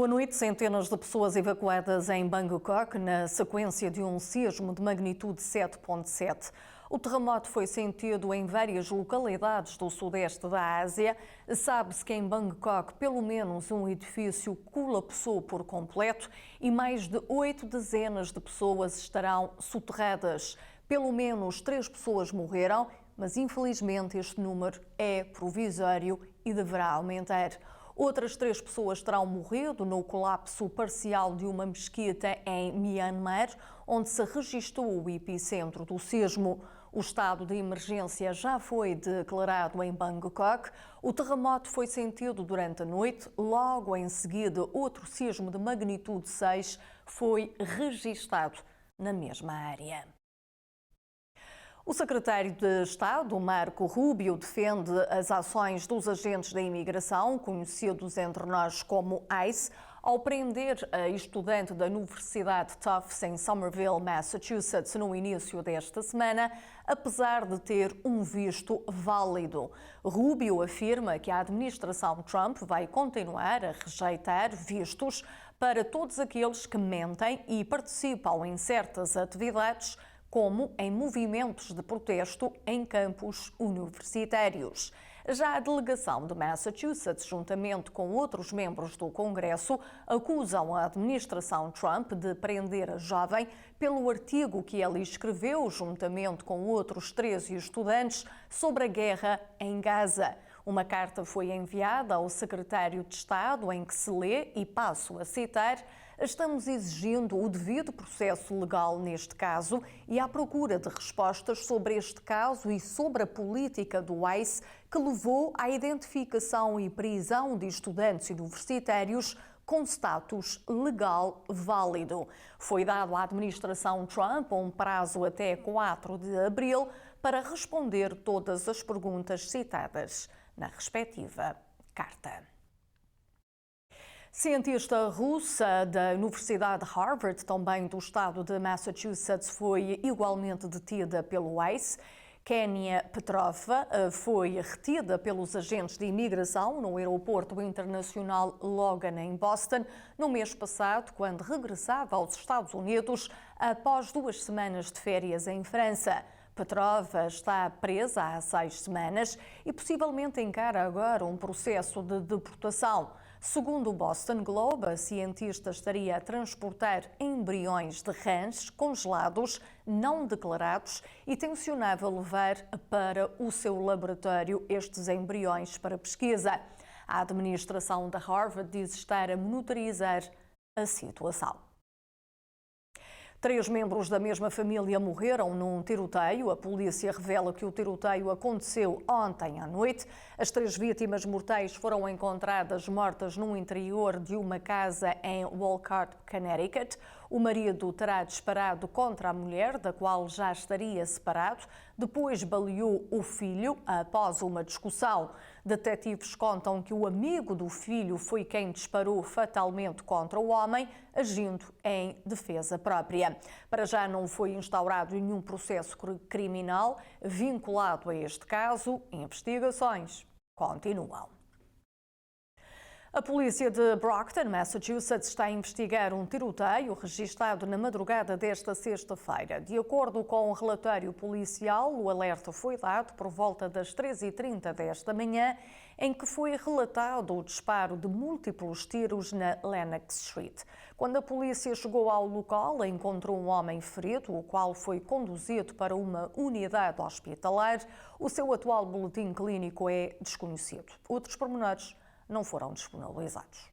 Boa noite. Centenas de pessoas evacuadas em Bangkok na sequência de um sismo de magnitude 7.7. O terremoto foi sentido em várias localidades do sudeste da Ásia. Sabe-se que em Bangkok pelo menos um edifício colapsou por completo e mais de 8 dezenas de pessoas estarão soterradas. Pelo menos 3 pessoas morreram, mas infelizmente este número é provisório e deverá aumentar. Outras 3 pessoas terão morrido no colapso parcial de uma mesquita em Myanmar, onde se registrou o epicentro do sismo. O estado de emergência já foi declarado em Bangkok. O terremoto foi sentido durante a noite. Logo em seguida, outro sismo de magnitude 6 foi registado na mesma área. O secretário de Estado, Marco Rubio, defende as ações dos agentes da imigração, conhecidos entre nós como ICE, ao prender a estudante da Universidade Tufts em Somerville, Massachusetts, no início desta semana, apesar de ter um visto válido. Rubio afirma que a administração Trump vai continuar a rejeitar vistos para todos aqueles que mentem e participam em certas atividades, como em movimentos de protesto em campos universitários. Já a delegação de Massachusetts, juntamente com outros membros do Congresso, acusam a administração Trump de prender a jovem pelo artigo que ela escreveu, juntamente com outros 13 estudantes, sobre a guerra em Gaza. Uma carta foi enviada ao secretário de Estado em que se lê, e passo a citar: "Estamos exigindo o devido processo legal neste caso e à procura de respostas sobre este caso e sobre a política do ICE que levou à identificação e prisão de estudantes universitários com status legal válido." Foi dado à administração Trump um prazo até 4 de abril para responder todas as perguntas citadas na respectiva carta. Cientista russa da Universidade de Harvard, também do estado de Massachusetts, foi igualmente detida pelo ICE. Kenia Petrova foi retida pelos agentes de imigração no aeroporto internacional Logan, em Boston, no mês passado, quando regressava aos Estados Unidos após 2 semanas de férias em França. Petrova está presa há 6 semanas e possivelmente encara agora um processo de deportação. Segundo o Boston Globe, a cientista estaria a transportar embriões de rãs congelados não declarados e tencionava levar para o seu laboratório estes embriões para pesquisa. A administração da Harvard diz estar a monitorizar a situação. 3 membros da mesma família morreram num tiroteio. A polícia revela que o tiroteio aconteceu ontem à noite. As 3 vítimas mortais foram encontradas mortas no interior de uma casa em Wolcott, Connecticut. O marido terá disparado contra a mulher, da qual já estaria separado. Depois baleou o filho após uma discussão. Detetives contam que o amigo do filho foi quem disparou fatalmente contra o homem, agindo em defesa própria. Para já não foi instaurado nenhum processo criminal vinculado a este caso. Investigações continuam. A polícia de Brockton, Massachusetts, está a investigar um tiroteio registado na madrugada desta sexta-feira. De acordo com o relatório policial, o alerta foi dado por volta das 13h30 desta manhã, em que foi relatado o disparo de múltiplos tiros na Lenox Street. Quando a polícia chegou ao local, encontrou um homem ferido, o qual foi conduzido para uma unidade hospitalar. O seu atual boletim clínico é desconhecido. Outros pormenores não foram disponibilizados.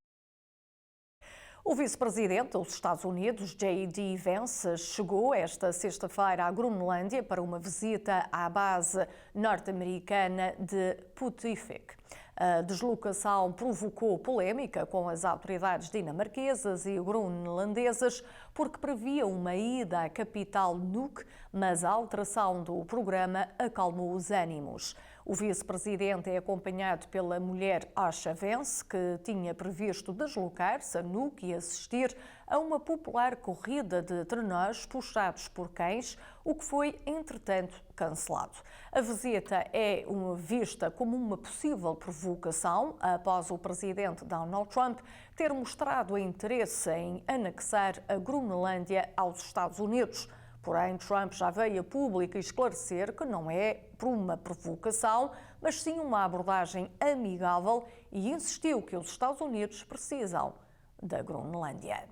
O vice-presidente dos Estados Unidos, J.D. Vance, chegou esta sexta-feira à Groenlândia para uma visita à base norte-americana de Puttific. A deslocação provocou polémica com as autoridades dinamarquesas e groenlandesas porque previa uma ida à capital Nuuk, mas a alteração do programa acalmou os ânimos. O vice-presidente é acompanhado pela mulher Asha Vance, que tinha previsto deslocar-se a Nuuk e assistir a uma popular corrida de trenós puxados por cães, o que foi, entretanto, cancelado. A visita é vista como uma possível provocação após o presidente Donald Trump ter mostrado interesse em anexar a Groenlândia aos Estados Unidos. Porém, Trump já veio a público esclarecer que não é por uma provocação, mas sim uma abordagem amigável e insistiu que os Estados Unidos precisam da Groenlândia.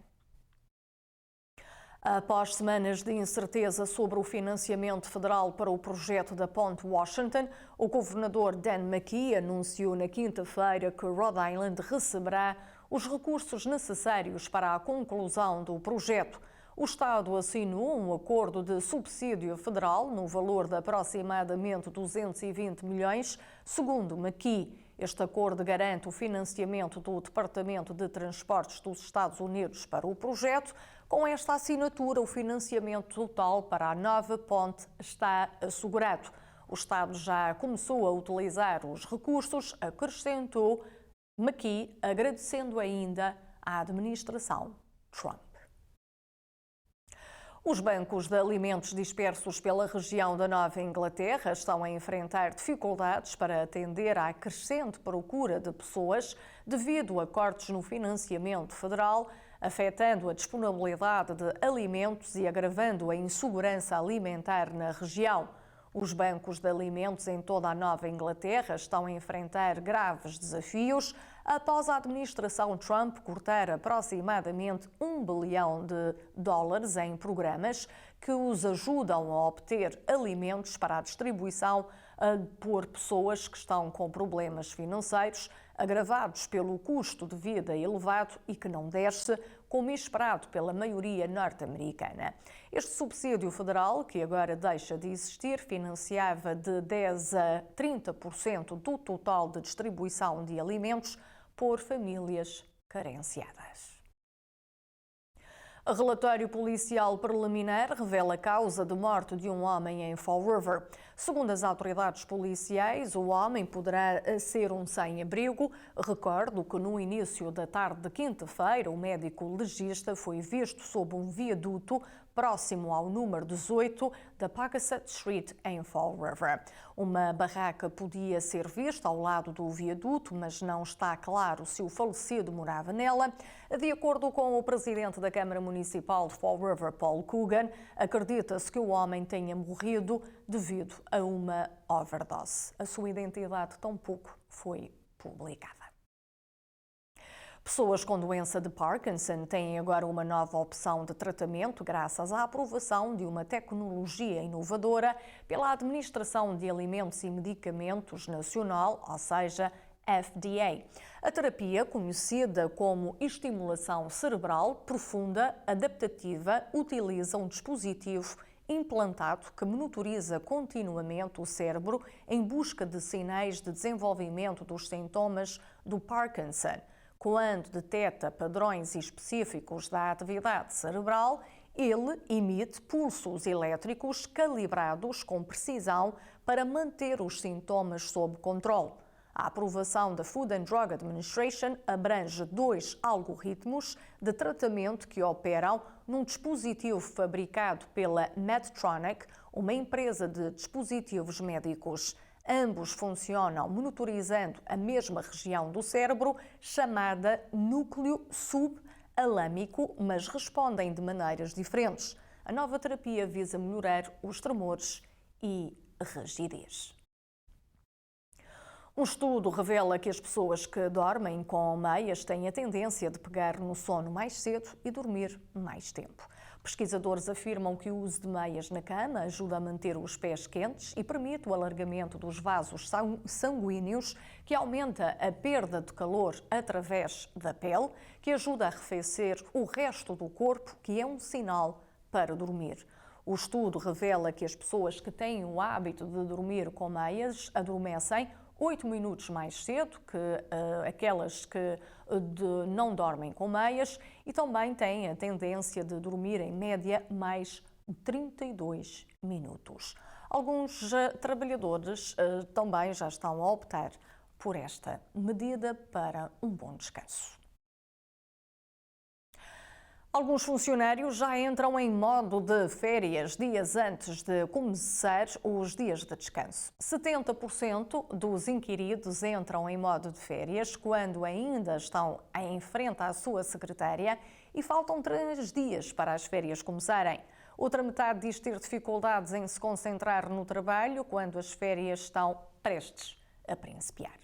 Após semanas de incerteza sobre o financiamento federal para o projeto da Ponte Washington, o governador Dan McKee anunciou na quinta-feira que Rhode Island receberá os recursos necessários para a conclusão do projeto. O Estado assinou um acordo de subsídio federal no valor de aproximadamente 220 milhões, segundo McKee. Este acordo garante o financiamento do Departamento de Transportes dos Estados Unidos para o projeto. Com esta assinatura, o financiamento total para a nova ponte está assegurado. O Estado já começou a utilizar os recursos, acrescentou McKee, agradecendo ainda à administração Trump. Os bancos de alimentos dispersos pela região da Nova Inglaterra estão a enfrentar dificuldades para atender à crescente procura de pessoas devido a cortes no financiamento federal, afetando a disponibilidade de alimentos e agravando a insegurança alimentar na região. Os bancos de alimentos em toda a Nova Inglaterra estão a enfrentar graves desafios após a administração Trump cortar aproximadamente $1 bilhão em programas que os ajudam a obter alimentos para a distribuição por pessoas que estão com problemas financeiros agravados pelo custo de vida elevado e que não desce, como esperado pela maioria norte-americana. Este subsídio federal, que agora deixa de existir, financiava de 10% a 30% do total de distribuição de alimentos por famílias carenciadas. O relatório policial preliminar revela a causa de morte de um homem em Fall River. Segundo as autoridades policiais, o homem poderá ser um sem-abrigo. Recordo que no início da tarde de quinta-feira, o médico legista foi visto sob um viaduto próximo ao número 18 da Pawcatuck Street, em Fall River. Uma barraca podia ser vista ao lado do viaduto, mas não está claro se o falecido morava nela. De acordo com o presidente da Câmara Municipal de Fall River, Paul Coogan, acredita-se que o homem tenha morrido devido a uma overdose. A sua identidade tampouco foi publicada. Pessoas com doença de Parkinson têm agora uma nova opção de tratamento graças à aprovação de uma tecnologia inovadora pela Administração de Alimentos e Medicamentos Nacional, ou seja, FDA. A terapia, conhecida como estimulação cerebral profunda adaptativa, utiliza um dispositivo implantado que monitoriza continuamente o cérebro em busca de sinais de desenvolvimento dos sintomas do Parkinson. Quando detecta padrões específicos da atividade cerebral, ele emite pulsos elétricos calibrados com precisão para manter os sintomas sob controle. A aprovação da Food and Drug Administration abrange 2 algoritmos de tratamento que operam num dispositivo fabricado pela Medtronic, uma empresa de dispositivos médicos. Ambos funcionam monitorizando a mesma região do cérebro, chamada núcleo subalâmico, mas respondem de maneiras diferentes. A nova terapia visa melhorar os tremores e a rigidez. Um estudo revela que as pessoas que dormem com meias têm a tendência de pegar no sono mais cedo e dormir mais tempo. Pesquisadores afirmam que o uso de meias na cama ajuda a manter os pés quentes e permite o alargamento dos vasos sanguíneos, que aumenta a perda de calor através da pele, que ajuda a arrefecer o resto do corpo, que é um sinal para dormir. O estudo revela que as pessoas que têm o hábito de dormir com meias adormecem 8 minutos mais cedo que aquelas que não dormem com meias e também têm a tendência de dormir em média mais 32 minutos. Alguns trabalhadores também já estão a optar por esta medida para um bom descanso. Alguns funcionários já entram em modo de férias dias antes de começar os dias de descanso. 70% dos inquiridos entram em modo de férias quando ainda estão em frente à sua secretária e faltam 3 dias para as férias começarem. Outra metade diz ter dificuldades em se concentrar no trabalho quando as férias estão prestes a principiar.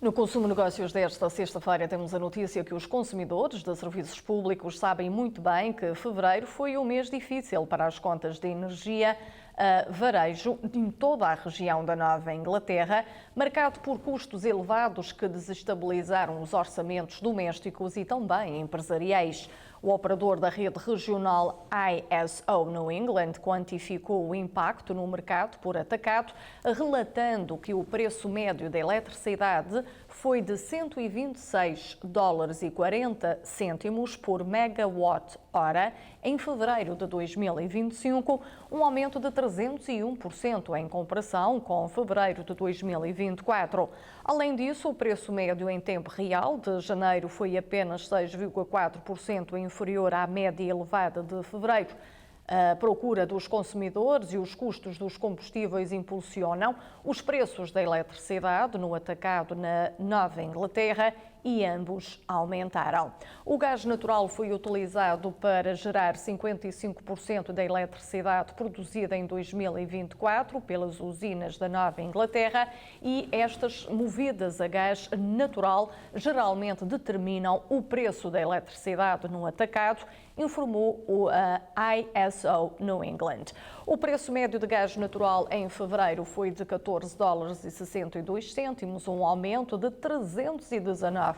No Consumo Negócios desta sexta-feira temos a notícia que os consumidores de serviços públicos sabem muito bem que fevereiro foi um mês difícil para as contas de energia a varejo em toda a região da Nova Inglaterra, marcado por custos elevados que desestabilizaram os orçamentos domésticos e também empresariais. O operador da rede regional ISO New England quantificou o impacto no mercado por atacado, relatando que o preço médio da eletricidade foi de $126,40 por megawatt-hora em fevereiro de 2025, um aumento de 301% em comparação com fevereiro de 2024. Além disso, o preço médio em tempo real de janeiro foi apenas 6,4% inferior à média elevada de fevereiro. A procura dos consumidores e os custos dos combustíveis impulsionam os preços da eletricidade no atacado na Nova Inglaterra e ambos aumentaram. O gás natural foi utilizado para gerar 55% da eletricidade produzida em 2024 pelas usinas da Nova Inglaterra e estas movidas a gás natural geralmente determinam o preço da eletricidade no atacado, informou a ISO New England. O preço médio de gás natural em fevereiro foi de $14,62, um aumento de 319%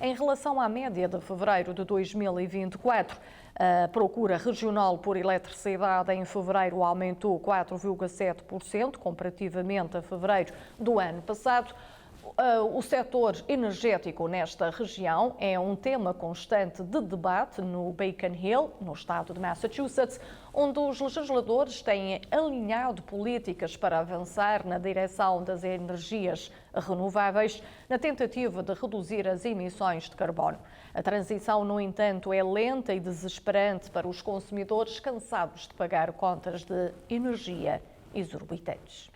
em relação à média de fevereiro de 2024. A procura regional por eletricidade em fevereiro aumentou 4,7% comparativamente a fevereiro do ano passado. O setor energético nesta região é um tema constante de debate no Beacon Hill, no estado de Massachusetts, onde os legisladores têm alinhado políticas para avançar na direção das energias renováveis, na tentativa de reduzir as emissões de carbono. A transição, no entanto, é lenta e desesperante para os consumidores cansados de pagar contas de energia exorbitantes.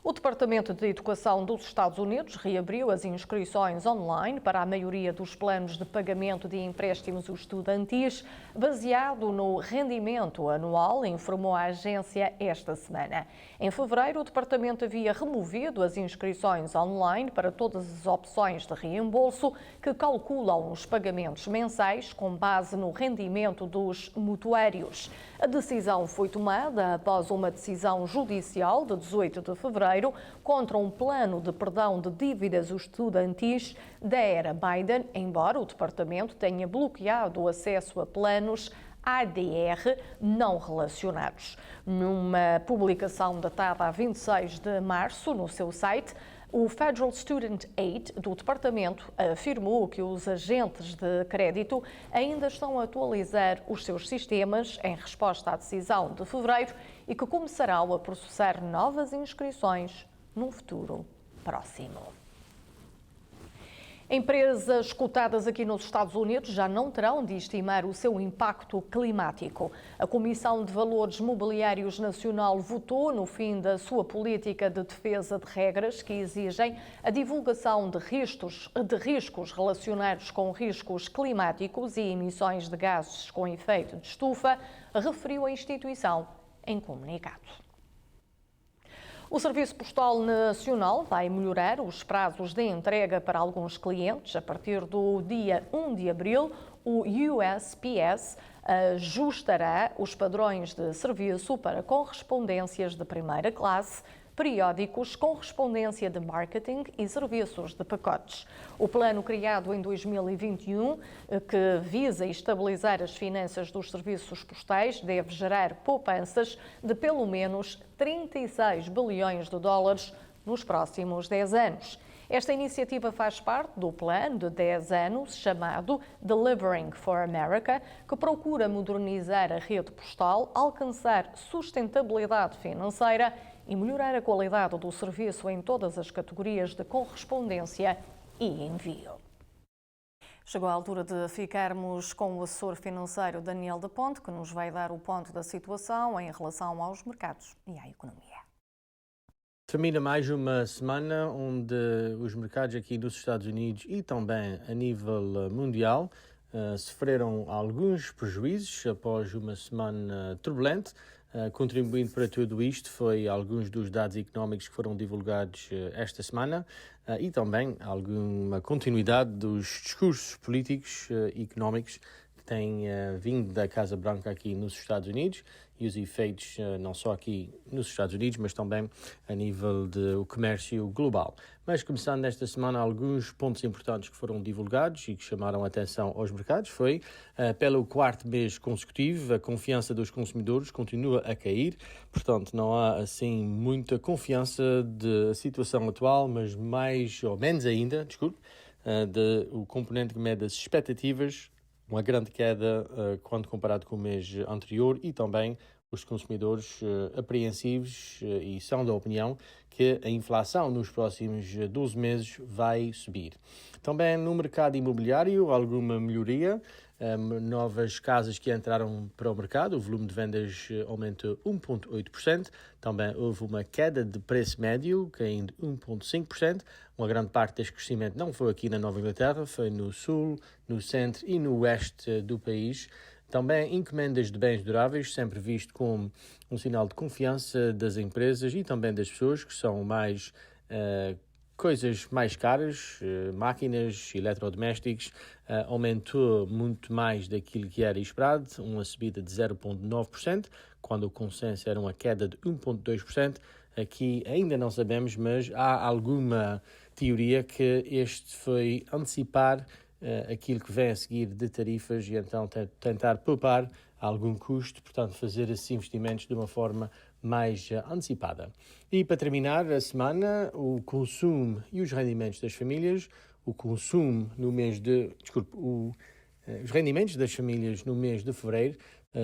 O Departamento de Educação dos Estados Unidos reabriu as inscrições online para a maioria dos planos de pagamento de empréstimos estudantis, baseado no rendimento anual, informou a agência esta semana. Em fevereiro, o Departamento havia removido as inscrições online para todas as opções de reembolso que calculam os pagamentos mensais com base no rendimento dos mutuários. A decisão foi tomada após uma decisão judicial de 18 de fevereiro contra um plano de perdão de dívidas estudantis da era Biden, embora o departamento tenha bloqueado o acesso a planos ADR não relacionados. Numa publicação datada a 26 de março no seu site, o Federal Student Aid do Departamento afirmou que os agentes de crédito ainda estão a atualizar os seus sistemas em resposta à decisão de fevereiro e que começarão a processar novas inscrições num futuro próximo. Empresas cotadas aqui nos Estados Unidos já não terão de estimar o seu impacto climático. A Comissão de Valores Mobiliários Nacional votou no fim da sua política de defesa de regras que exigem a divulgação de riscos relacionados com riscos climáticos e emissões de gases com efeito de estufa, referiu a instituição em comunicado. O Serviço Postal Nacional vai melhorar os prazos de entrega para alguns clientes. A partir do dia 1 de abril, o USPS ajustará os padrões de serviço para correspondências de primeira classe, periódicos, correspondência de marketing e serviços de pacotes. O plano criado em 2021, que visa estabilizar as finanças dos serviços postais, deve gerar poupanças de pelo menos 36 bilhões de dólares nos próximos 10 anos. Esta iniciativa faz parte do plano de 10 anos chamado Delivering for America, que procura modernizar a rede postal, alcançar sustentabilidade financeira e melhorar a qualidade do serviço em todas as categorias de correspondência e envio. Chegou a altura de ficarmos com o assessor financeiro Daniel da Ponte, que nos vai dar o ponto da situação em relação aos mercados e à economia. Termina mais uma semana onde os mercados aqui nos Estados Unidos e também a nível mundial sofreram alguns prejuízos após uma semana turbulente. Contribuindo para tudo isto foi alguns dos dados económicos que foram divulgados esta semana e também alguma continuidade dos discursos políticos e económicos que têm vindo da Casa Branca aqui nos Estados Unidos e os efeitos não só aqui nos Estados Unidos, mas também a nível do comércio global. Mas começando nesta semana, alguns pontos importantes que foram divulgados e que chamaram a atenção aos mercados foi, pelo quarto mês consecutivo, a confiança dos consumidores continua a cair, portanto não há assim muita confiança da situação atual, mas mais ou menos ainda, o componente que mede as expectativas, uma grande queda quando comparado com o mês anterior e também os consumidores apreensivos e são da opinião que a inflação nos próximos 12 meses vai subir. Também no mercado imobiliário, alguma melhoria, novas casas que entraram para o mercado, o volume de vendas aumentou 1,8%, também houve uma queda de preço médio, caindo 1,5%, uma grande parte deste crescimento não foi aqui na Nova Inglaterra, foi no sul, no centro e no oeste do país. Também encomendas de bens duráveis, sempre visto como um sinal de confiança das empresas e também das pessoas, que são mais coisas mais caras, máquinas, eletrodomésticos, aumentou muito mais daquilo que era esperado, uma subida de 0,9%, quando o consenso era uma queda de 1,2%. Aqui ainda não sabemos, mas há alguma teoria que este foi antecipar aquilo que vem a seguir de tarifas e então tentar poupar algum custo, portanto fazer esses investimentos de uma forma mais antecipada. E para terminar a semana, o consumo e os rendimentos das famílias, os rendimentos das famílias no mês de fevereiro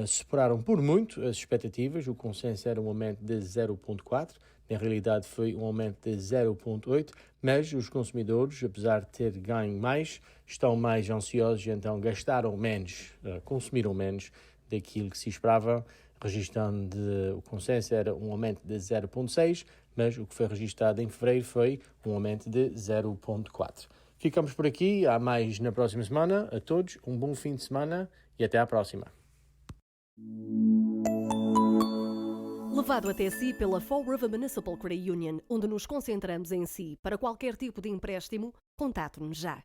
superaram por muito as expectativas, o consenso era um aumento de 0,4%, na realidade foi um aumento de 0,8%, mas os consumidores, apesar de ter ganho mais, estão mais ansiosos e então gastaram menos, consumiram menos daquilo que se esperava, registrando o consenso era um aumento de 0,6%, mas o que foi registrado em fevereiro foi um aumento de 0,4%. Ficamos por aqui, há mais na próxima semana. A todos, um bom fim de semana e até à próxima. Levado até si pela Fall River Municipal Credit Union, onde nos concentramos em si. Para qualquer tipo de empréstimo, contate-nos já.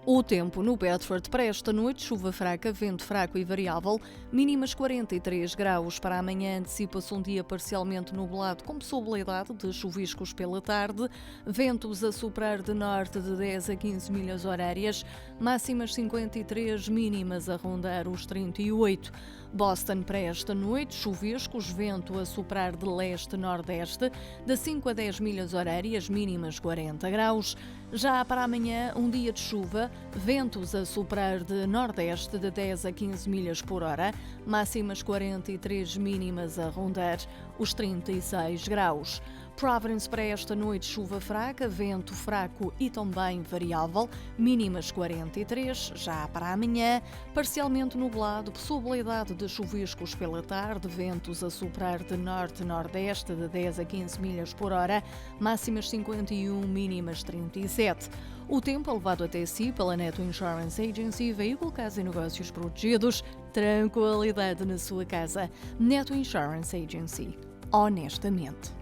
O tempo no Bedford para esta noite, chuva fraca, vento fraco e variável, mínimas 43 graus. Para amanhã antecipa-se um dia parcialmente nublado com possibilidade de chuviscos pela tarde, ventos a soprar de norte de 10 a 15 milhas horárias, máximas 53, mínimas a rondar os 38. Boston para esta noite, chuviscos, vento a soprar de leste-nordeste, de 5 a 10 milhas horárias, mínimas 40 graus. Já para amanhã, um dia de chuva, ventos a soprar de nordeste de 10 a 15 milhas por hora, máximas 43, mínimas a rondar os 36 graus. Providence para esta noite, chuva fraca, vento fraco e também variável, mínimas 43. Já para amanhã, parcialmente nublado, possibilidade de chuviscos pela tarde, ventos a soprar de norte-nordeste de 10 a 15 milhas por hora, máximas 51, mínimas 37. O tempo é levado até si pela Neto Insurance Agency, veículo, casa e negócios protegidos, tranquilidade na sua casa. Neto Insurance Agency, honestamente.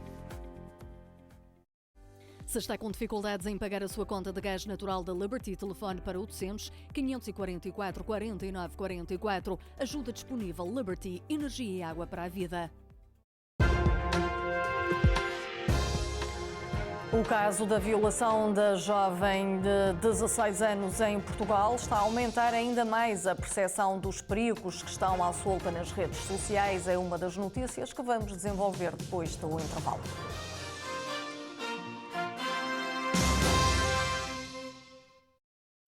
Se está com dificuldades em pagar a sua conta de gás natural da Liberty, telefone para 800 544 49 44. Ajuda disponível. Liberty, energia e água para a vida. O caso da violação da jovem de 16 anos em Portugal está a aumentar ainda mais a percepção dos perigos que estão à solta nas redes sociais. É uma das notícias que vamos desenvolver depois do intervalo.